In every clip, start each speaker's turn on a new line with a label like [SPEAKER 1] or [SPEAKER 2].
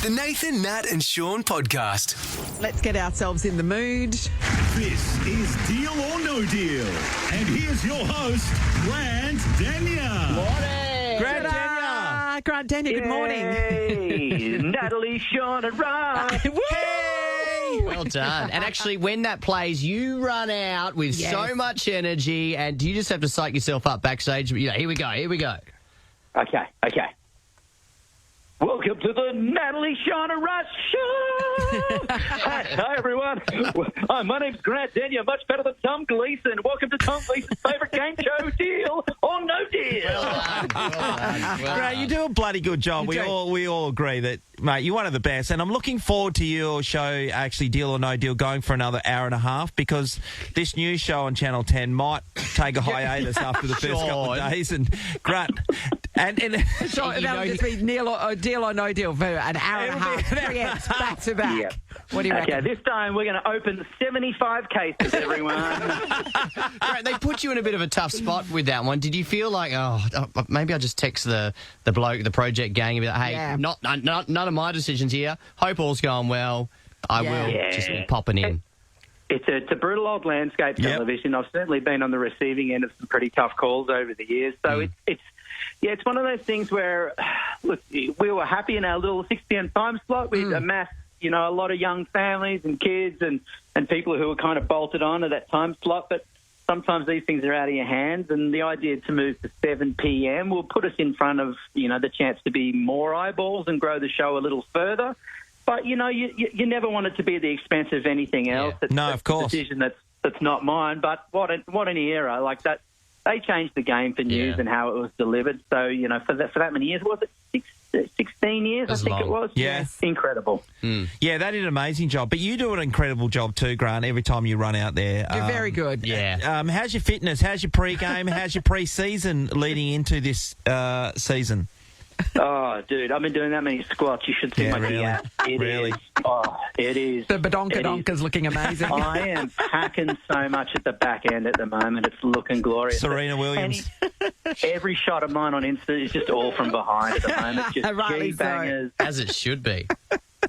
[SPEAKER 1] The Nathan, Nat and Shaun podcast.
[SPEAKER 2] Let's get ourselves in the mood.
[SPEAKER 3] This is Deal or No Deal. And here's your host, Grant Denya.
[SPEAKER 2] Grant Denya. Grant Denya, good morning.
[SPEAKER 4] Hey, Natalie, Shaun and Ryan.
[SPEAKER 2] Woo!
[SPEAKER 5] Well done. And actually, when that plays, you run out with
[SPEAKER 2] Yes.
[SPEAKER 5] so much energy, and you just have to psych yourself up backstage. You know, here we go.
[SPEAKER 4] Okay. Welcome to the Natalie, Shaun and Russ Show. Hi, everyone. My name's Grant Denya, much better than Tom Gleeson. Welcome to Tom Gleeson's favourite game show, Deal or No Deal.
[SPEAKER 5] Well done.
[SPEAKER 6] Grant, you do a bloody good job. We all agree that, mate, you're one of the best. And I'm looking forward to your show, actually, Deal or No Deal, going for another hour and a half, because this new show on Channel 10 might take a hiatus after the first couple of days. And Grant, and
[SPEAKER 2] So that'll just be Deal or No Deal for an hour and a half. 3 X back to back.
[SPEAKER 4] Yep.
[SPEAKER 2] What do you reckon?
[SPEAKER 4] Okay, this time we're going to open 75 cases, everyone.
[SPEAKER 5] Right, they put you in a bit of a tough spot with that one. Did you feel like, maybe I'll just text the bloke, the project gang, and be like, hey,
[SPEAKER 2] Yeah.
[SPEAKER 5] none of my decisions here. Hope all's going well. I will just be popping in.
[SPEAKER 4] It's a brutal old landscape television. I've certainly been on the receiving end of some pretty tough calls over the years. So it's one of those things where, look, we were happy in our little 6 p.m. time slot. We amassed, a lot of young families and kids and people who were kind of bolted on to that time slot. But sometimes these things are out of your hands, and the idea to move to 7 p.m. will put us in front of, the chance to be more eyeballs and grow the show a little further. But, you never want it to be at the expense of anything else.
[SPEAKER 5] Yeah.
[SPEAKER 6] No, of course.
[SPEAKER 4] A decision that's not mine. But what an era. Like that, they changed the game for news and how it was delivered. So, for that many years, was it 16 years, I think it was?
[SPEAKER 6] Yeah.
[SPEAKER 4] Incredible.
[SPEAKER 6] yeah, they did an amazing job. But you do an incredible job too, Grant, every time you run out there.
[SPEAKER 2] You're very good.
[SPEAKER 5] Yeah.
[SPEAKER 6] How's your fitness? How's your pre-game? How's your pre-season leading into this season?
[SPEAKER 4] Oh, dude, I've been doing that many squats. You should see my
[SPEAKER 6] really?
[SPEAKER 4] abs.
[SPEAKER 6] Really?
[SPEAKER 4] It is.
[SPEAKER 2] The badonkadonka's looking amazing.
[SPEAKER 4] I am packing so much at the back end at the moment. It's looking glorious.
[SPEAKER 6] Serena Williams.
[SPEAKER 4] Every shot of mine on Insta is just all from behind at the moment. Just
[SPEAKER 2] Rightly so.
[SPEAKER 4] G-bangers.
[SPEAKER 5] As it should be.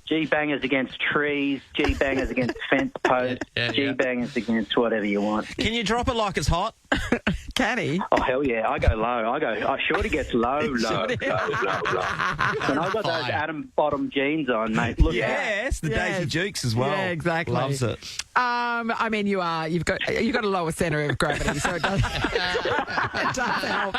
[SPEAKER 4] G-bangers against trees, G-bangers against fence posts,
[SPEAKER 5] Yeah.
[SPEAKER 4] G-bangers against whatever you want.
[SPEAKER 6] Can you drop it like it's hot?
[SPEAKER 2] Can he?
[SPEAKER 4] Oh, hell yeah. I go low. Shorty gets low. And I've got those Adam bottom jeans on, mate. Look
[SPEAKER 6] Yes, the Daisy Dukes as well.
[SPEAKER 2] Yeah, exactly.
[SPEAKER 6] Loves it.
[SPEAKER 2] You've got a lower centre of gravity, so it does help.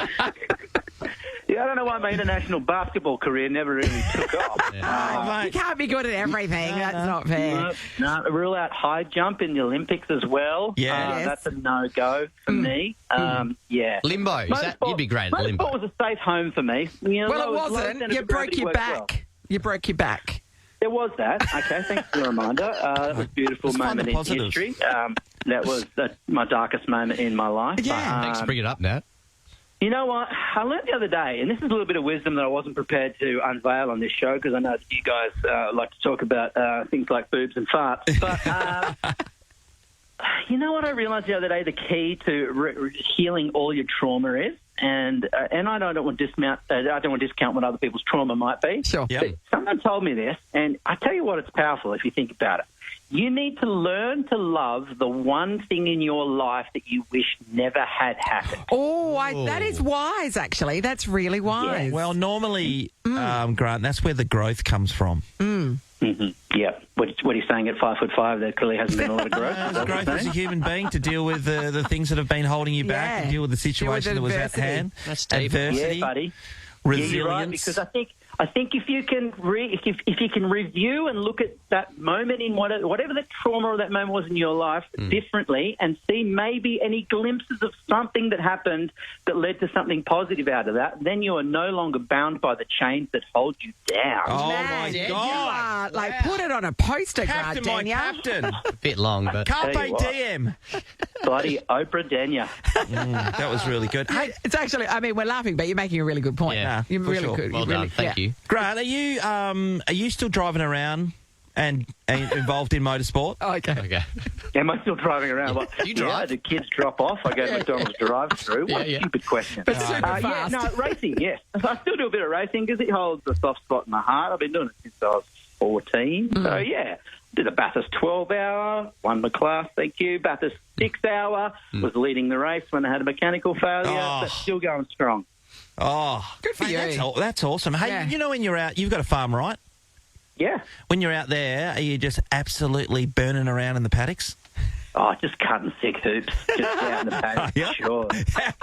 [SPEAKER 4] Yeah, I don't know why my international basketball career never really took off.
[SPEAKER 2] You can't be good at everything. That's not fair.
[SPEAKER 4] No, rule out high jump in the Olympics as well.
[SPEAKER 6] Yeah.
[SPEAKER 2] Yes.
[SPEAKER 4] That's a no-go for me. Yeah.
[SPEAKER 5] Limbo. You'd be great at limbo.
[SPEAKER 4] Motorsport was a safe home for me.
[SPEAKER 2] Well, it wasn't. You broke your back. You broke your back.
[SPEAKER 4] There was that. Okay, thanks for the reminder. That was a beautiful moment in history. That was my darkest moment in my life.
[SPEAKER 2] Yeah.
[SPEAKER 5] Thanks for bringing it up, Nat.
[SPEAKER 4] You know what? I learned the other day, and this is a little bit of wisdom that I wasn't prepared to unveil on this show, because I know that you guys like to talk about things like boobs and farts. But you know what I realised the other day? The key to healing all your trauma is, and I don't want to discount what other people's trauma might be.
[SPEAKER 2] Sure.
[SPEAKER 6] Yep.
[SPEAKER 4] But someone told me this, and I tell you what, it's powerful if you think about it. You need to learn to love the one thing in your life that you wish never had happened.
[SPEAKER 2] That is wise, actually. That's really wise.
[SPEAKER 6] Well, normally, Grant, that's where the growth comes from.
[SPEAKER 4] Mm-hmm. Yeah. What are you saying at 5'5"? There clearly hasn't been a lot of growth. Is that what
[SPEAKER 6] Growth
[SPEAKER 4] you're
[SPEAKER 6] as a
[SPEAKER 4] saying?
[SPEAKER 6] human being to deal with the things that have been holding you back, and deal with the situation that was at
[SPEAKER 2] adversity.
[SPEAKER 6] hand.
[SPEAKER 5] That's deep.
[SPEAKER 6] Adversity,
[SPEAKER 4] Yeah, buddy.
[SPEAKER 6] resilience.
[SPEAKER 4] Yeah, you're right, because I think if you can if you can review and look at that moment in whatever the trauma of that moment was in your life differently, and see maybe any glimpses of something that happened that led to something positive out of that, then you are no longer bound by the chains that hold you down.
[SPEAKER 6] Oh,
[SPEAKER 2] Man,
[SPEAKER 6] my
[SPEAKER 2] you
[SPEAKER 6] God.
[SPEAKER 2] are, put it on a poster,
[SPEAKER 6] Captain, my
[SPEAKER 2] Gardenia.
[SPEAKER 6] captain.
[SPEAKER 5] A bit long, but...
[SPEAKER 6] Carpe
[SPEAKER 4] Tell you what.
[SPEAKER 6] diem.
[SPEAKER 4] Bloody Oprah Denya.
[SPEAKER 6] That was really good. Hey,
[SPEAKER 2] It's actually, we're laughing, but you're making a really good point.
[SPEAKER 5] Yeah,
[SPEAKER 2] You're
[SPEAKER 6] for
[SPEAKER 2] really
[SPEAKER 6] sure.
[SPEAKER 2] good.
[SPEAKER 5] Well
[SPEAKER 2] You're
[SPEAKER 5] done.
[SPEAKER 2] really,
[SPEAKER 5] Thank you.
[SPEAKER 6] Grant, are you still driving around and involved in motorsport?
[SPEAKER 2] Okay.
[SPEAKER 4] Am I still driving around? Like,
[SPEAKER 5] You drive?
[SPEAKER 4] Do kids drop off? I go to McDonald's drive-through. What a stupid question.
[SPEAKER 2] But super fast.
[SPEAKER 4] Yeah, no, racing, yes. I still do a bit of racing because it holds a soft spot in my heart. I've been doing it since I was 14. So, yeah. Did a Bathurst 12-hour, won the class, thank you. Bathurst 6-hour, was leading the race when I had a mechanical failure, but still going strong.
[SPEAKER 6] Oh,
[SPEAKER 2] Good for you.
[SPEAKER 6] That's awesome. Hey,
[SPEAKER 2] Yeah.
[SPEAKER 6] you know when you're out, you've got a farm, right?
[SPEAKER 4] Yeah.
[SPEAKER 6] When you're out there, are you just absolutely burning around in the paddocks?
[SPEAKER 4] Oh, just cutting sick hoops, just out in the paddock,
[SPEAKER 6] Yeah.
[SPEAKER 4] sure.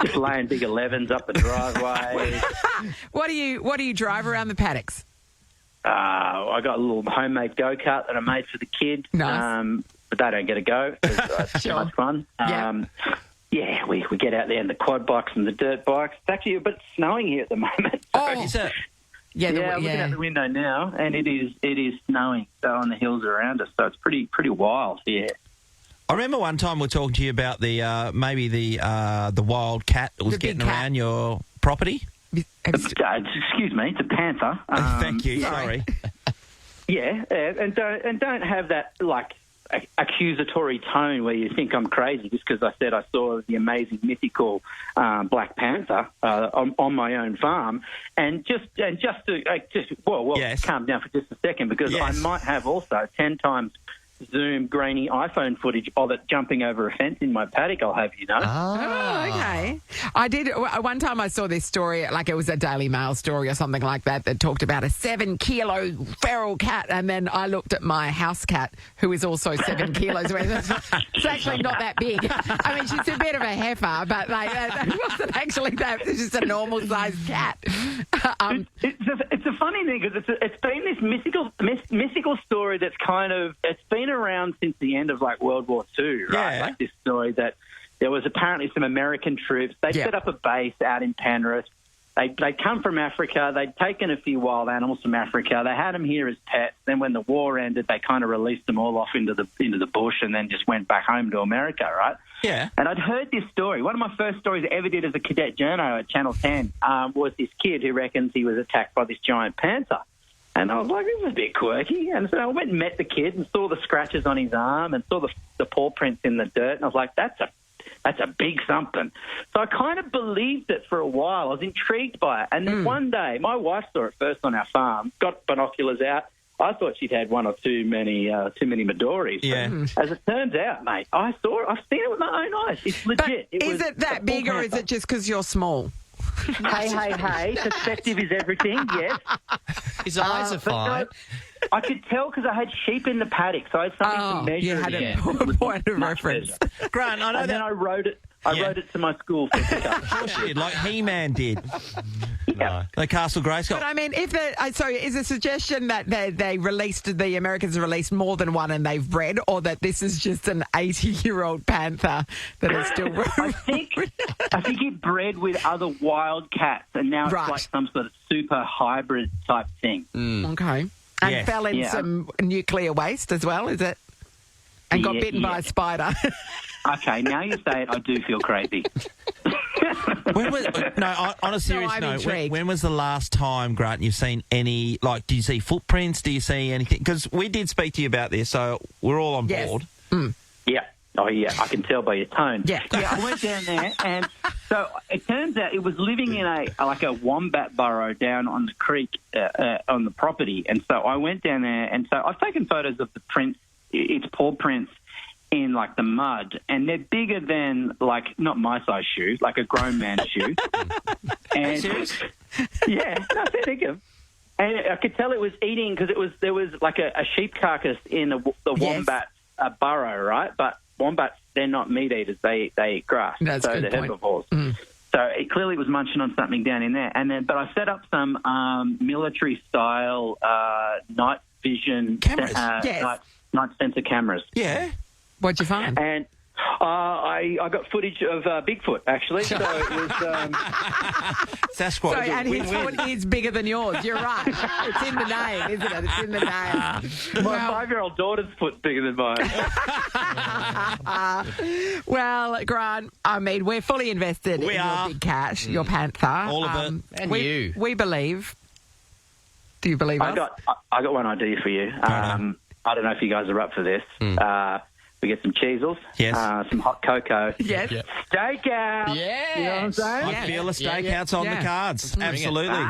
[SPEAKER 4] Just laying big 11s up the driveway.
[SPEAKER 2] What do you drive around the paddocks?
[SPEAKER 4] I got a little homemade go-kart that I made for the kids.
[SPEAKER 2] Nice.
[SPEAKER 4] But they don't get a go. It's too much fun. Yeah, we get out there in the quad bikes and the dirt bikes. It's actually a bit snowing here at the moment.
[SPEAKER 2] Oh,
[SPEAKER 6] Is it?
[SPEAKER 2] yeah,
[SPEAKER 4] I'm looking out the window now, and it is snowing on the hills around us. So it's pretty wild here.
[SPEAKER 6] I remember one time we were talking to you about the maybe the wild cat that was
[SPEAKER 2] The big
[SPEAKER 6] getting
[SPEAKER 2] cat.
[SPEAKER 6] around your property.
[SPEAKER 4] Excuse me, it's a panther.
[SPEAKER 6] Thank you. Sorry.
[SPEAKER 4] Yeah, and don't have that like accusatory tone where you think I'm crazy just because I said I saw the amazing mythical Black Panther on my own farm, and just
[SPEAKER 6] Yes.
[SPEAKER 4] calm down for just a second because I might have also 10 times zoom grainy iPhone footage of it jumping over a fence in my paddock, I'll have you know.
[SPEAKER 2] Oh, okay. I did. One time I saw this story, like it was a Daily Mail story or something like that talked about a 7-kilo feral cat. And then I looked at my house cat, who is also 7 kilos. It's actually not that big. I mean, she's a bit of a heifer, but like that wasn't actually that. It's just a normal sized cat.
[SPEAKER 4] It's a funny thing because it's been this mythical story that's it's been around since the end of like World War II, right?
[SPEAKER 6] Yeah.
[SPEAKER 4] Like this story that there was apparently some American troops. They set up a base out in Penrith. They'd come from Africa. They'd taken a few wild animals from Africa. They had them here as pets. Then when the war ended, they kind of released them all off into the bush and then just went back home to America, right?
[SPEAKER 6] Yeah.
[SPEAKER 4] And I'd heard this story. One of my first stories I ever did as a cadet journo at Channel 10 was this kid who reckons he was attacked by this giant panther. And I was like, this is a bit quirky. And so I went and met the kid and saw the scratches on his arm and saw the paw prints in the dirt. And I was like, that's a big something. So I kind of believed it for a while. I was intrigued by it. And then one day, my wife saw it first on our farm, got binoculars out. I thought she'd had one or too many Midori's.
[SPEAKER 6] Yeah.
[SPEAKER 4] As it turns out, mate, I've seen it with my own eyes. It's legit.
[SPEAKER 2] Is it that big or is it just because you're small?
[SPEAKER 4] Hey, perspective is everything, yes.
[SPEAKER 5] His eyes are fine.
[SPEAKER 4] I could tell because I had sheep in the paddock, so I had something to measure.
[SPEAKER 2] You had
[SPEAKER 4] it
[SPEAKER 2] a
[SPEAKER 4] against.
[SPEAKER 2] point of reference.
[SPEAKER 6] Grant, I know
[SPEAKER 4] And then
[SPEAKER 6] that.
[SPEAKER 4] I wrote it. I wrote it to my school for pickup.
[SPEAKER 6] Of course you did, like He-Man did.
[SPEAKER 4] Yeah.
[SPEAKER 6] The Castle Grayskull.
[SPEAKER 2] But I mean, is a suggestion that the Americans released more than one and they've bred, or that this is just an 80-year-old panther that is still
[SPEAKER 4] I think it bred with other wild cats, and now it's like some sort of super hybrid type thing.
[SPEAKER 2] Okay. And
[SPEAKER 6] Yes.
[SPEAKER 2] fell in some nuclear waste as well, is it? And got bitten by a spider.
[SPEAKER 4] Okay, now you say it, I do feel crazy.
[SPEAKER 6] On a serious
[SPEAKER 2] I'm
[SPEAKER 6] note,
[SPEAKER 2] intrigued.
[SPEAKER 6] when was the last time, Grant, you've seen any, like, do you see footprints? Do you see anything? Because we did speak to you about this, so we're all on board.
[SPEAKER 4] Yeah. Oh, yeah, I can tell by your tone.
[SPEAKER 2] Yeah.
[SPEAKER 4] I went down there, and so it turns out it was living in a wombat burrow down on the creek on the property. And so I went down there, and so I've taken photos of the prints, its paw prints, in like the mud, and they're bigger than like not my size shoe, like a grown man's shoe. And yeah, no, they're bigger. And I could tell it was eating because there was like a sheep carcass in the wombat burrow, right? But wombats, they're not meat eaters; they eat grass,
[SPEAKER 2] That's
[SPEAKER 4] so
[SPEAKER 2] a good
[SPEAKER 4] they're
[SPEAKER 2] point.
[SPEAKER 4] herbivores. So it clearly was munching on something down in there. And then, but I set up some military style night vision
[SPEAKER 6] Cameras?
[SPEAKER 4] night sensor cameras.
[SPEAKER 6] Yeah.
[SPEAKER 2] What'd you find?
[SPEAKER 4] And I got footage of Bigfoot, actually. So it was...
[SPEAKER 6] Sasquatch.
[SPEAKER 2] So, and his
[SPEAKER 6] Win-win.
[SPEAKER 2] foot is bigger than yours. You're right. It's in the name, isn't it? It's in the name.
[SPEAKER 4] my 5-year-old daughter's foot's bigger than mine.
[SPEAKER 2] Well, Grant, I mean, we're fully invested in
[SPEAKER 6] are.
[SPEAKER 2] your big cat, your panther.
[SPEAKER 6] All of it.
[SPEAKER 5] And
[SPEAKER 2] we believe. Do you believe us?
[SPEAKER 4] I got one idea for you. I don't know if you guys are up for this. We get some cheesels,
[SPEAKER 6] Yes.
[SPEAKER 4] some hot cocoa,
[SPEAKER 2] Yes.
[SPEAKER 4] steak-out.
[SPEAKER 5] Yes.
[SPEAKER 4] You know what I'm saying?
[SPEAKER 6] I feel a steakouts on the cards. Absolutely.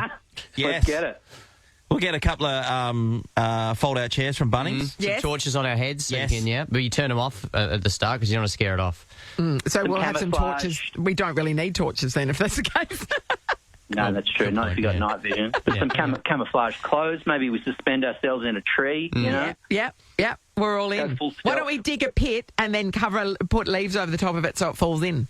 [SPEAKER 6] Yes.
[SPEAKER 4] Let's get it.
[SPEAKER 6] We'll get a couple of fold-out chairs from Bunnings.
[SPEAKER 5] Some
[SPEAKER 2] Yes.
[SPEAKER 5] torches on our heads. So
[SPEAKER 6] Yes.
[SPEAKER 5] you can, but you turn them off at the start because you don't want to scare it off.
[SPEAKER 2] So we'll have some
[SPEAKER 4] camouflage.
[SPEAKER 2] torches. We don't really need torches then, if that's the case.
[SPEAKER 4] No, that's true. Not if you've got night vision. But some camouflage clothes. Maybe we suspend ourselves in a tree, you know?
[SPEAKER 2] Yep. We're all in.
[SPEAKER 4] full
[SPEAKER 2] Why
[SPEAKER 4] stealth.
[SPEAKER 2] don't we dig a pit and then put leaves over the top of it so it falls in?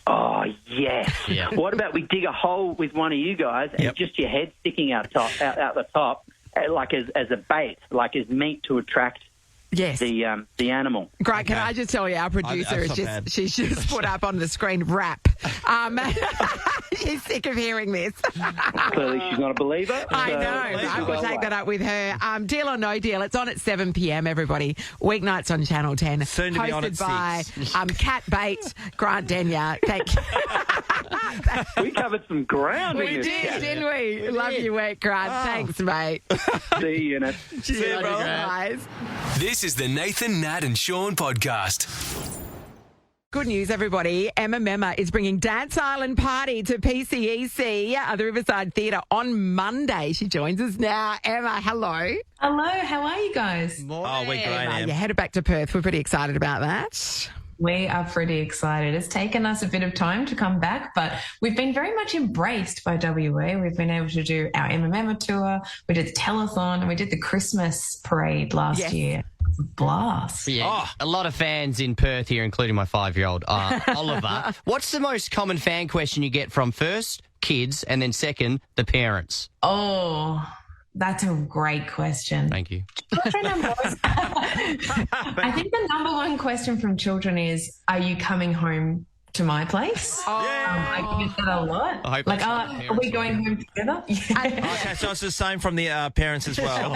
[SPEAKER 4] Oh, yes.
[SPEAKER 5] Yeah.
[SPEAKER 4] What about we dig a hole with one of you guys and
[SPEAKER 6] Yep.
[SPEAKER 4] just your head sticking out the top, like as a bait, like as meat to attract
[SPEAKER 2] Yes.
[SPEAKER 4] the animal.
[SPEAKER 2] Great. Can I just tell you, our producer
[SPEAKER 6] that's not bad.
[SPEAKER 2] she's just put up on the screen rap. She's sick of hearing this.
[SPEAKER 4] Clearly, she's not a believer.
[SPEAKER 2] I
[SPEAKER 4] so
[SPEAKER 2] know. Right? We'll take that up with her. Deal or No Deal. It's on at 7 p.m, everybody. Weeknights on Channel 10.
[SPEAKER 6] Soon to be on at
[SPEAKER 2] Hosted by
[SPEAKER 6] 6.
[SPEAKER 2] Cat Bait, Grant Denya. Thank you.
[SPEAKER 4] We covered some ground.
[SPEAKER 2] We
[SPEAKER 4] in this
[SPEAKER 2] did,
[SPEAKER 4] chat.
[SPEAKER 2] didn't we? Love your work, Grant. Thanks, mate.
[SPEAKER 4] See you in it.
[SPEAKER 6] See you, bro.
[SPEAKER 2] Guys.
[SPEAKER 1] This is the Nathan, Nat and Sean podcast.
[SPEAKER 2] Good news, everybody. Memma is bringing Dance Island Party to PCEC, the Riverside Theatre, on Monday. She joins us now. Emma, hello.
[SPEAKER 7] Hello, how are you guys?
[SPEAKER 6] Oh, we're great, Em.
[SPEAKER 2] You headed back to Perth. We're pretty excited about that.
[SPEAKER 7] We are pretty excited. It's taken us a bit of time to come back, but we've been very much embraced by WA. We've been able to do our Memma tour, we did the telethon, and we did the Christmas parade last year. It was a blast.
[SPEAKER 5] Yeah, a lot of fans in Perth here, including my 5-year-old Oliver. What's the most common fan question you get from first kids and then second the parents?
[SPEAKER 7] Oh, that's a great question.
[SPEAKER 5] Thank you.
[SPEAKER 7] Children and boys. I think the number one question from children is, are you coming home to my place? I get that a lot.
[SPEAKER 5] I hope
[SPEAKER 7] Like,
[SPEAKER 5] that's not the
[SPEAKER 7] are
[SPEAKER 5] parents'
[SPEAKER 7] we going home together? Yeah.
[SPEAKER 6] Okay, so it's the same from the parents as well.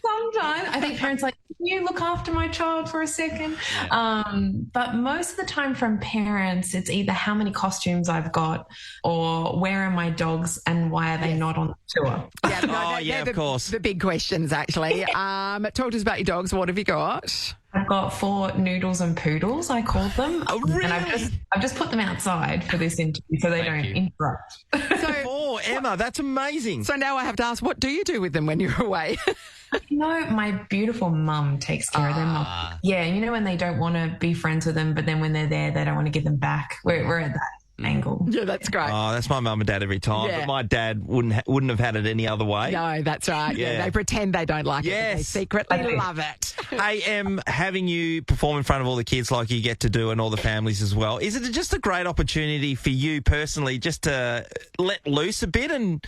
[SPEAKER 7] Sometimes I think parents are like, can you look after my child for a second? But most of the time from parents, it's either how many costumes I've got or where are my dogs and why are they not on the tour?
[SPEAKER 2] Yeah, no,
[SPEAKER 6] Yeah,
[SPEAKER 2] they're
[SPEAKER 6] of course.
[SPEAKER 2] The big questions, actually. Talk to us about your dogs. What have you got?
[SPEAKER 7] I've got 4 noodles and poodles, I called them.
[SPEAKER 6] Oh, really?
[SPEAKER 7] And I've just put them outside for this interview so they don't interrupt.
[SPEAKER 6] Oh, Emma, that's amazing.
[SPEAKER 2] So now I have to ask, what do you do with them when you're away?
[SPEAKER 7] You know, my beautiful mum takes care of them. Yeah, you know when they don't want to be friends with them, but then when they're there, they don't want to give them back. We're at that angle.
[SPEAKER 2] Yeah, that's great.
[SPEAKER 6] Oh, that's my mum and dad every time.
[SPEAKER 2] Yeah.
[SPEAKER 6] But my dad wouldn't have had it any other way.
[SPEAKER 2] No, that's right. Yeah.
[SPEAKER 6] Yeah.
[SPEAKER 2] They pretend they don't like it, but they
[SPEAKER 6] Yes.
[SPEAKER 2] secretly
[SPEAKER 7] I do.
[SPEAKER 2] love it.
[SPEAKER 6] Hey, Em, having you perform in front of all the kids like you get to do and all the families as well, is it just a great opportunity for you personally just to let loose a bit? And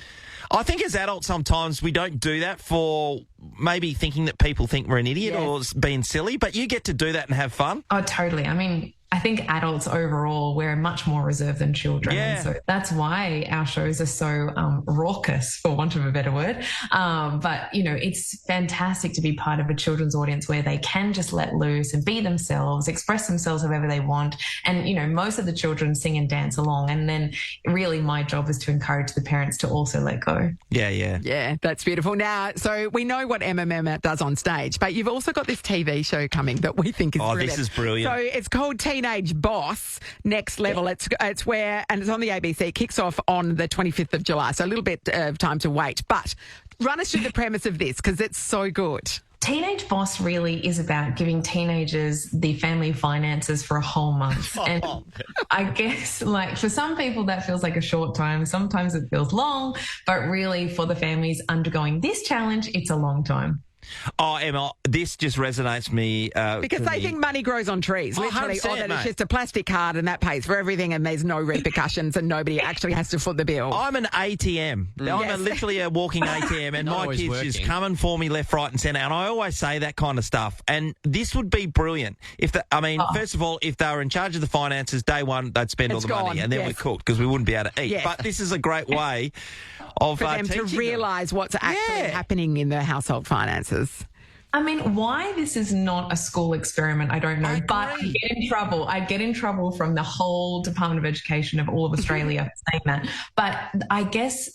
[SPEAKER 6] I think as adults sometimes we don't do that for maybe thinking that people think we're an idiot or being silly, but you get to do that and have fun.
[SPEAKER 7] Oh, totally. I mean, I think adults overall, we're much more reserved than children.
[SPEAKER 6] Yeah.
[SPEAKER 7] And so that's why our shows are so raucous, for want of a better word. But, you know, it's fantastic to be part of a children's audience where they can just let loose and be themselves, express themselves however they want. And, you know, most of the children sing and dance along. And then really my job is to encourage the parents to also let go.
[SPEAKER 6] Yeah.
[SPEAKER 2] Yeah, that's beautiful. Now, so we know what Memma does on stage, but you've also got this TV show coming that we think is brilliant.
[SPEAKER 6] This is brilliant.
[SPEAKER 2] So it's called Teenage Boss, Next Level. It's where, and it's on the ABC. It kicks off on the 25th of July, so a little bit of time to wait. But run us through the premise of this because it's so good.
[SPEAKER 7] Teenage Boss really is about giving teenagers the family finances for a whole month. And I guess, like, for some people that feels like a short time. Sometimes it feels long, but really for the families undergoing this challenge, it's a long time.
[SPEAKER 6] Oh, Emma, this just resonates me.
[SPEAKER 2] Because they think money grows on trees,
[SPEAKER 6] Oh,
[SPEAKER 2] literally.
[SPEAKER 6] 100%,
[SPEAKER 2] Or that it's
[SPEAKER 6] mate.
[SPEAKER 2] just a plastic card and that pays for everything and there's no repercussions and nobody actually has to foot the bill.
[SPEAKER 6] I'm an ATM. I'm literally a walking ATM, and
[SPEAKER 5] Not
[SPEAKER 6] my
[SPEAKER 5] always
[SPEAKER 6] kids just
[SPEAKER 5] working.
[SPEAKER 6] coming for me left, right, and centre. And I always say that kind of stuff. And this would be brilliant if first of all, if they were in charge of the finances day one, they'd spend
[SPEAKER 2] It's
[SPEAKER 6] all the money,
[SPEAKER 2] gone,
[SPEAKER 6] and then
[SPEAKER 2] yes.
[SPEAKER 6] we're cooked because we wouldn't be able to eat.
[SPEAKER 2] Yes.
[SPEAKER 6] But this is a great way of
[SPEAKER 2] for them to
[SPEAKER 6] teaching them.
[SPEAKER 2] realise what's actually
[SPEAKER 6] Yeah.
[SPEAKER 2] happening in their household finances.
[SPEAKER 7] I mean, why this is not a school experiment, I don't know. But I'd get in trouble. I'd get in trouble from the whole Department of Education of all of Australia for saying that. But I guess,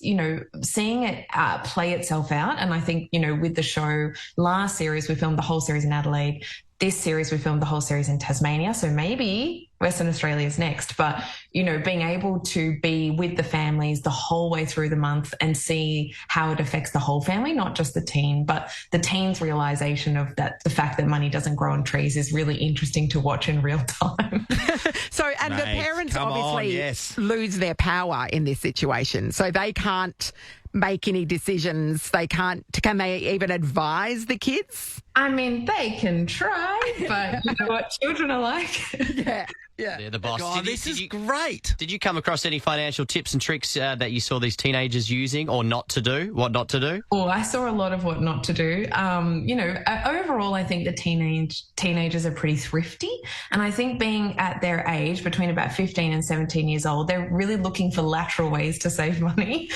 [SPEAKER 7] seeing it play itself out, and I think, with the show, last series, we filmed the whole series in Adelaide. This series, we filmed the whole series in Tasmania. So maybe Western Australia is next. But, being able to be with the families the whole way through the month and see how it affects the whole family, not just the teen, but the teen's realisation of that, the fact that money doesn't grow on trees is really interesting to watch in real time.
[SPEAKER 2] The parents obviously lose their power in this situation. So they can't make any decisions. Can they even advise the kids?
[SPEAKER 7] I mean, they can try, but you know what children are like.
[SPEAKER 2] Yeah.
[SPEAKER 5] They're the boss.
[SPEAKER 6] God, this is great.
[SPEAKER 5] Did you come across any financial tips and tricks that you saw these teenagers using or not to do? What not to do?
[SPEAKER 7] Oh, I saw a lot of what not to do. Overall, I think the teenagers are pretty thrifty. And I think being at their age, between about 15 and 17 years old, they're really looking for lateral ways to save money.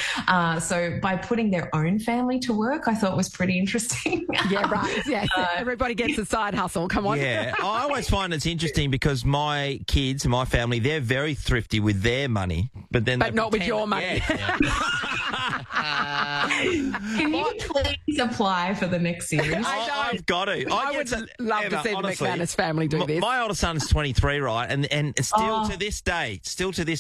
[SPEAKER 7] So by putting their own family to work, I thought was pretty interesting.
[SPEAKER 2] Yeah, right. Yeah. Everybody gets a side hustle. Come on.
[SPEAKER 6] Yeah. I always find it's interesting because my kids, my family, they're very thrifty with their money, but not
[SPEAKER 2] with your money.
[SPEAKER 6] Yeah.
[SPEAKER 7] Can you please apply for the next series?
[SPEAKER 6] I've got to.
[SPEAKER 2] I would love to see the McManus family do this.
[SPEAKER 6] My older son is 23, right, and still to this day,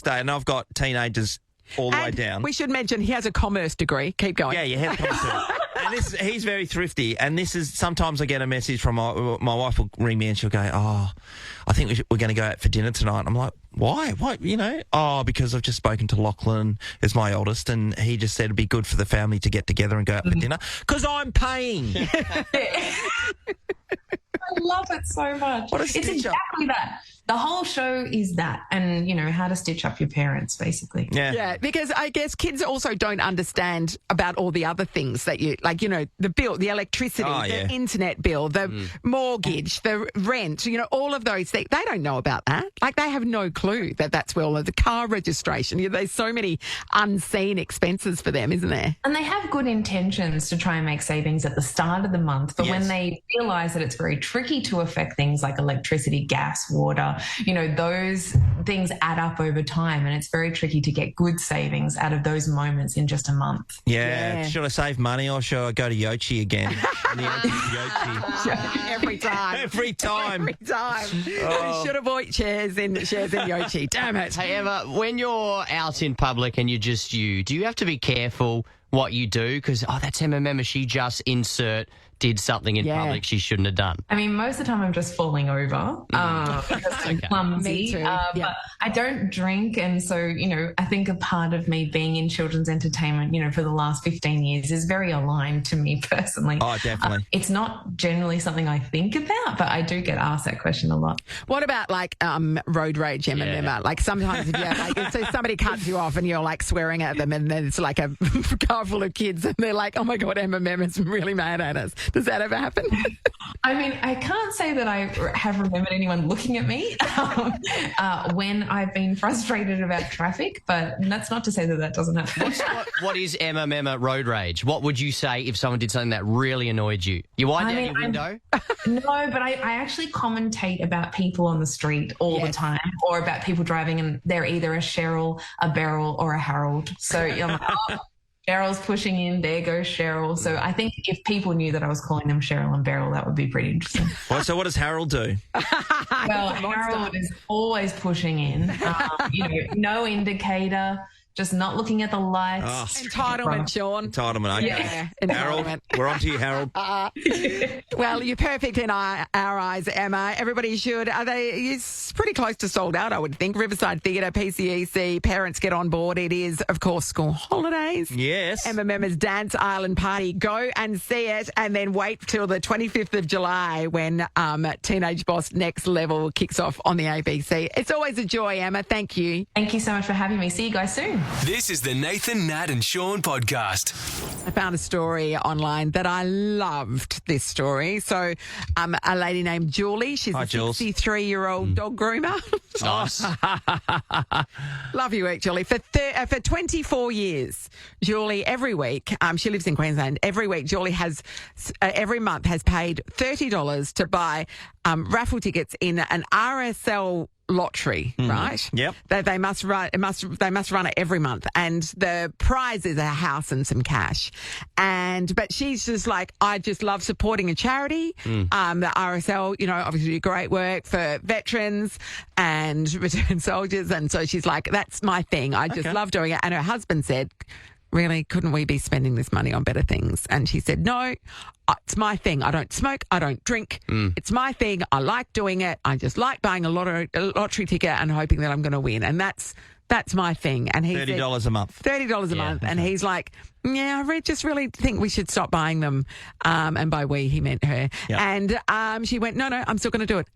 [SPEAKER 6] and I've got teenagers all the way down.
[SPEAKER 2] We should mention he has a commerce degree. Keep going.
[SPEAKER 6] Yeah, you have commerce. And he's very thrifty. And this is, sometimes I get a message from my wife will ring me and she'll go, "Oh, I think we're going to go out for dinner tonight." I'm like, "Why? What? Oh, because I've just spoken to Lachlan, as my oldest, and he just said it'd be good for the family to get together and go out for dinner because I'm paying."
[SPEAKER 7] I love it so much. It's exactly that. The whole show is that, and, how to stitch up your parents, basically.
[SPEAKER 2] Yeah, because I guess kids also don't understand about all the other things that the bill, the electricity, the internet bill, the mortgage, the rent, all of those things. They don't know about that. Like, they have no clue that that's where all of the car registration, there's so many unseen expenses for them, isn't there?
[SPEAKER 7] And they have good intentions to try and make savings at the start of the month, but when they realise that it's very tricky to affect things like electricity, gas, water, those things add up over time, and it's very tricky to get good savings out of those moments in just a month.
[SPEAKER 6] Yeah. Should I save money or should I go to Yochi again?
[SPEAKER 2] Every time.
[SPEAKER 6] Every time.
[SPEAKER 2] We should have bought shares in Yochi. Damn it.
[SPEAKER 5] Hey, Emma, when you're out in public and you're just you, do you have to be careful what you do? Because, that's Memma, she just did something in public she shouldn't have done.
[SPEAKER 7] I mean, most of the time I'm just falling over because I'm clumsy.
[SPEAKER 2] Me too.
[SPEAKER 7] But I don't drink, and so, I think a part of me being in children's entertainment, for the last 15 years is very aligned to me personally.
[SPEAKER 6] Oh, definitely.
[SPEAKER 7] It's not generally something I think about, but I do get asked that question a lot.
[SPEAKER 2] What about road rage, Memma? Like sometimes so somebody cuts you off and you're like swearing at them, and then it's like a car full of kids and they're like, "Oh my God, Memma's really mad at us." Does that ever happen?
[SPEAKER 7] I mean, I can't say that I have remembered anyone looking at me when I've been frustrated about traffic, but that's not to say that doesn't happen.
[SPEAKER 5] What is Memma road rage? What would you say if someone did something that really annoyed you? You wind down your window?
[SPEAKER 7] No, but I actually commentate about people on the street all the time, or about people driving and they're either a Cheryl, a Beryl, or a Harold. So I'm like, Cheryl's pushing in, there goes Cheryl. So I think if people knew that I was calling them Cheryl and Beryl, that would be pretty interesting.
[SPEAKER 6] So what does Harold do?
[SPEAKER 7] Well, Harold is always pushing in. No indicator, just not looking at the lights.
[SPEAKER 2] Entitlement, Sean.
[SPEAKER 6] Entitlement, okay.
[SPEAKER 2] Yeah.
[SPEAKER 6] Harold, we're on to you, Harold.
[SPEAKER 2] Well, you're perfect in our eyes, Emma. Everybody should. It's pretty close to sold out, I would think. Riverside Theatre, PCEC, parents get on board. It is, of course, school holidays.
[SPEAKER 6] Yes.
[SPEAKER 2] Memma's Dance Island Party. Go and see it, and then wait till the 25th of July when Teenage Boss Next Level kicks off on the ABC. It's always a joy, Emma. Thank you.
[SPEAKER 7] Thank you so much for having me. See you guys soon.
[SPEAKER 1] This is the Nathan, Nat and Shaun podcast.
[SPEAKER 2] I found a story online that I loved this story. So a lady named Julie, she's
[SPEAKER 6] Hi,
[SPEAKER 2] a
[SPEAKER 6] Jules.
[SPEAKER 2] 63-year-old dog groomer.
[SPEAKER 5] Nice.
[SPEAKER 2] Love you, Julie. For 24 years, Julie, every week, she lives in Queensland, every week, Julie has, every month has paid $30 to buy raffle tickets in an RSL lottery, right?
[SPEAKER 6] Yep.
[SPEAKER 2] They must run it every month, and the prize is a house and some cash. But she's just like, I just love supporting a charity. The RSL, obviously do great work for veterans and returned soldiers, and so she's like, that's my thing. I just love doing it. And her husband said, really, couldn't we be spending this money on better things? And she said, no, it's my thing. I don't smoke. I don't drink. It's my thing. I like doing it. I just like buying a lottery ticket and hoping that I'm going to win. And that's my thing. And he said,
[SPEAKER 6] $30 a month.
[SPEAKER 2] $30 a month. And he's like, yeah, I just really think we should stop buying them. And by we, he meant her.
[SPEAKER 6] Yep.
[SPEAKER 2] And she went, no, I'm still going to do it.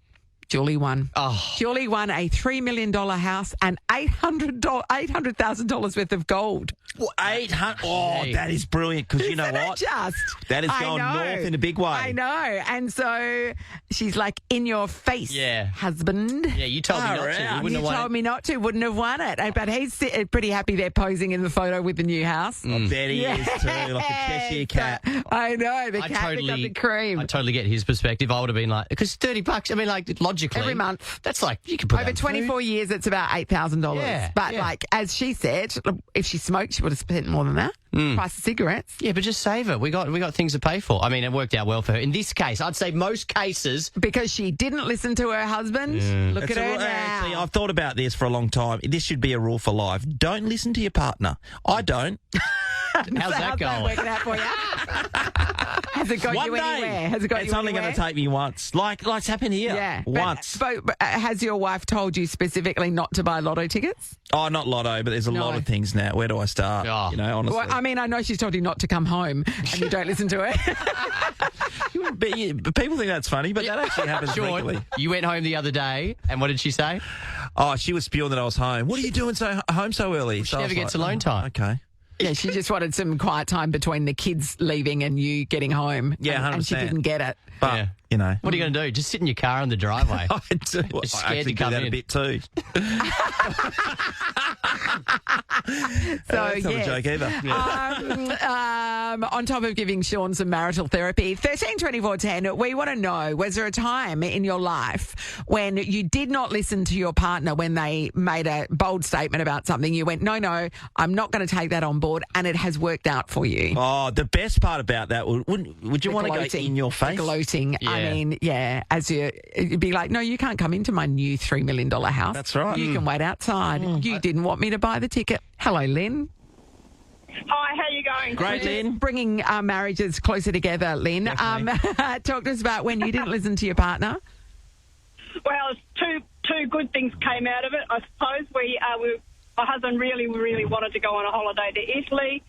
[SPEAKER 2] Julie won.
[SPEAKER 5] Oh.
[SPEAKER 2] Julie won a $3 million house and $800,000 worth of gold.
[SPEAKER 6] Well, 800. Oh, that is brilliant, because you know
[SPEAKER 2] Isn't it
[SPEAKER 6] what?
[SPEAKER 2] Just
[SPEAKER 6] That is going north in a big way.
[SPEAKER 2] I know. And so she's like, in your face, husband.
[SPEAKER 5] Yeah, you told me not to. We wouldn't
[SPEAKER 2] You
[SPEAKER 5] have won
[SPEAKER 2] told
[SPEAKER 5] it.
[SPEAKER 2] me not to, wouldn't have won it. But he's pretty happy they're posing in the photo with the new house.
[SPEAKER 6] I bet he is too, like a Cheshire cat.
[SPEAKER 2] I know, the cat that got the cream.
[SPEAKER 5] I totally get his perspective. I would have been like, because $30, I mean, like, logically.
[SPEAKER 2] Every month.
[SPEAKER 5] That's like, you could put
[SPEAKER 2] Over
[SPEAKER 5] that
[SPEAKER 2] 24 years, it's about $8,000.
[SPEAKER 5] Yeah,
[SPEAKER 2] but
[SPEAKER 5] yeah.
[SPEAKER 2] like, as she said, if she smoked, she would have spent more than that. Price of cigarettes.
[SPEAKER 5] Yeah, but just save it. We got things to pay for. I mean, it worked out well for her. In this case, I'd say most cases.
[SPEAKER 2] Because she didn't listen to her husband. Look at her now.
[SPEAKER 6] Actually, I've thought about this for a long time. This should be a rule for life. Don't listen to your partner. I don't.
[SPEAKER 5] How's that going?
[SPEAKER 2] Working out for you? Has it got you anywhere? Has it got
[SPEAKER 6] it's
[SPEAKER 2] you
[SPEAKER 6] only
[SPEAKER 2] anywhere?
[SPEAKER 6] going to take me once. Like it's happened here.
[SPEAKER 2] Yeah.
[SPEAKER 6] Once.
[SPEAKER 2] But has your wife told you specifically not to buy lotto tickets?
[SPEAKER 6] Oh, not lotto, but there's a lot of things now. Where do I start?
[SPEAKER 5] Oh.
[SPEAKER 6] Honestly.
[SPEAKER 2] Well, I mean, I know she's told you not to come home and you don't listen to her.
[SPEAKER 6] But people think that's funny, but that actually happens regularly.
[SPEAKER 5] Sean, you went home the other day, and what did she say?
[SPEAKER 6] Oh, she was spewing that I was home. What are you doing home so early?
[SPEAKER 5] She never gets alone time.
[SPEAKER 6] Okay.
[SPEAKER 2] Yeah, she just wanted some quiet time between the kids leaving and you getting home.
[SPEAKER 6] Yeah, 100%.
[SPEAKER 2] And she didn't get it.
[SPEAKER 6] But,
[SPEAKER 5] What are you going to do? Just sit in your car in the driveway.
[SPEAKER 6] I do.
[SPEAKER 5] Just
[SPEAKER 6] I
[SPEAKER 5] scared
[SPEAKER 6] actually
[SPEAKER 5] to come
[SPEAKER 6] do that
[SPEAKER 5] in.
[SPEAKER 6] a bit too.
[SPEAKER 2] So,
[SPEAKER 6] That's not a joke either.
[SPEAKER 2] on top of giving Sean some marital therapy, 132410, we want to know, was there a time in your life when you did not listen to your partner when they made a bold statement about something? You went, no, I'm not going to take that on board, and it has worked out for you.
[SPEAKER 6] Oh, the best part about that, would you want to go in your face?
[SPEAKER 2] Gloating.
[SPEAKER 5] Yeah.
[SPEAKER 2] I mean, yeah, you'd be like, no, you can't come into my new $3 million house.
[SPEAKER 6] That's right.
[SPEAKER 2] You can wait outside. You didn't want me to buy the ticket. Hello, Lynn.
[SPEAKER 8] Hi, how you going?
[SPEAKER 6] Great, Lynn.
[SPEAKER 2] Bringing our marriages closer together, Lynn. Talk to us about when you didn't listen to your partner.
[SPEAKER 8] Well, two good things came out of it. I suppose my husband really wanted to go on a holiday to Italy.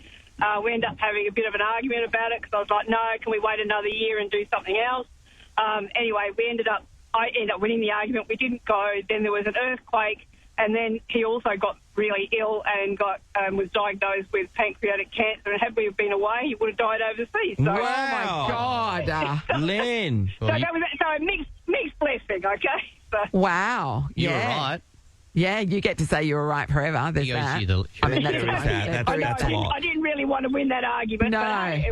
[SPEAKER 8] We ended up having a bit of an argument about it because I was like, no, can we wait another year and do something else? Anyway, I ended up winning the argument. We didn't go. Then there was an earthquake, and then he also got really ill and was diagnosed with pancreatic cancer. And had we been away, he would have died overseas. So,
[SPEAKER 2] Oh, my God.
[SPEAKER 6] Lynn.
[SPEAKER 8] So that was a mixed blessing, okay? So,
[SPEAKER 2] Wow.
[SPEAKER 5] You're
[SPEAKER 2] yeah.
[SPEAKER 5] right.
[SPEAKER 2] Yeah, you get to say you were right forever. There's
[SPEAKER 5] He goes
[SPEAKER 2] that.
[SPEAKER 5] to the-
[SPEAKER 2] I mean, that's
[SPEAKER 6] There is that.
[SPEAKER 8] I know
[SPEAKER 6] That's a lot.
[SPEAKER 8] I didn't really want to win that argument.
[SPEAKER 2] No.
[SPEAKER 8] But hey,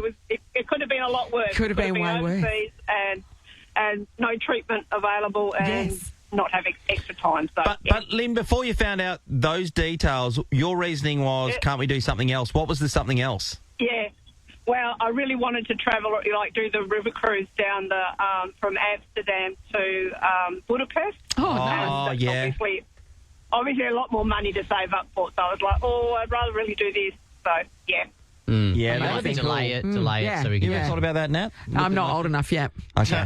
[SPEAKER 8] it could have been a lot worse.
[SPEAKER 2] Could have been way worse.
[SPEAKER 8] overseas and no treatment available and
[SPEAKER 2] Yes.
[SPEAKER 8] not having extra time. So,
[SPEAKER 6] But Lynn, before you found out those details, your reasoning was, can't we do something else? What was the something else?
[SPEAKER 8] yeah. Well, I really wanted to travel, like do the river cruise down from Amsterdam to Budapest.
[SPEAKER 2] Oh, no.
[SPEAKER 8] And that's
[SPEAKER 6] yeah.
[SPEAKER 8] obviously a lot more money to save up for. So I was like, I'd rather really do this. So, yeah.
[SPEAKER 6] Yeah,
[SPEAKER 2] That'd
[SPEAKER 6] that
[SPEAKER 2] be
[SPEAKER 6] was
[SPEAKER 5] delay it
[SPEAKER 2] yeah.
[SPEAKER 5] so we can.
[SPEAKER 6] You ever thought about that, Nat?
[SPEAKER 2] I'm not old enough yet.
[SPEAKER 6] Okay.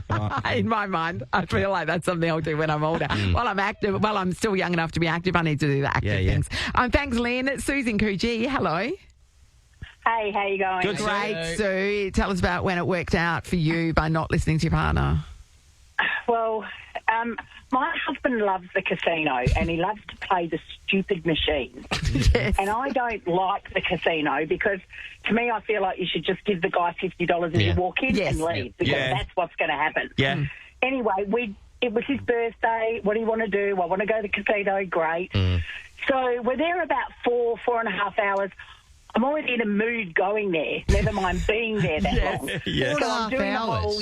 [SPEAKER 6] Right.
[SPEAKER 2] In my mind, I feel like that's something I'll do when I'm older. While I'm active, while I'm still young enough to be active, I need to do the active
[SPEAKER 6] Yeah.
[SPEAKER 2] things. Thanks, Lynn. Susan Coogee, hello.
[SPEAKER 8] Hey, how you going?
[SPEAKER 6] Good.
[SPEAKER 2] Great, Sue. Tell us about when it worked out for you by not listening to your partner.
[SPEAKER 8] Well,
[SPEAKER 9] My husband loves the casino and he loves to play the stupid machines.
[SPEAKER 2] Yes.
[SPEAKER 9] And I don't like the casino because, to me, I feel like you should just give the guy $50 as you walk in and leave because that's what's going to happen.
[SPEAKER 6] Yeah.
[SPEAKER 9] Anyway, it was his birthday. What do you want to do? I want to go to the casino. Great. So we're there about 4.5 hours. I'm already in a mood going there, never mind being there that long.
[SPEAKER 6] Yes.
[SPEAKER 9] So I'm doing the whole,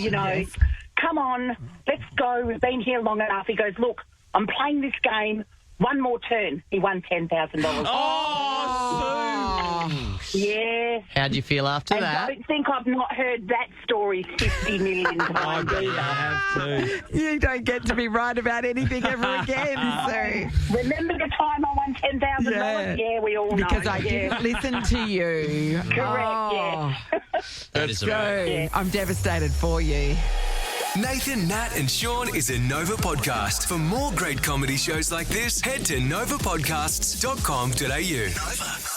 [SPEAKER 9] come on, let's go. We've been here long enough. He goes, look, I'm playing this game. One more turn. He won $10,000.
[SPEAKER 6] Oh,
[SPEAKER 9] yeah.
[SPEAKER 5] How'd you feel after that?
[SPEAKER 9] I don't think I've not heard that story 50 million times either.
[SPEAKER 2] You don't get to be right about anything ever again, so...
[SPEAKER 9] Remember the time I won $10,000? Yeah, we all know.
[SPEAKER 2] Because I didn't listen to you.
[SPEAKER 9] Correct,
[SPEAKER 5] That is amazing.
[SPEAKER 2] I'm devastated for you.
[SPEAKER 1] Nathan, Nat and Sean is a Nova podcast. For more great comedy shows like this, head to novapodcasts.com.au. Nova.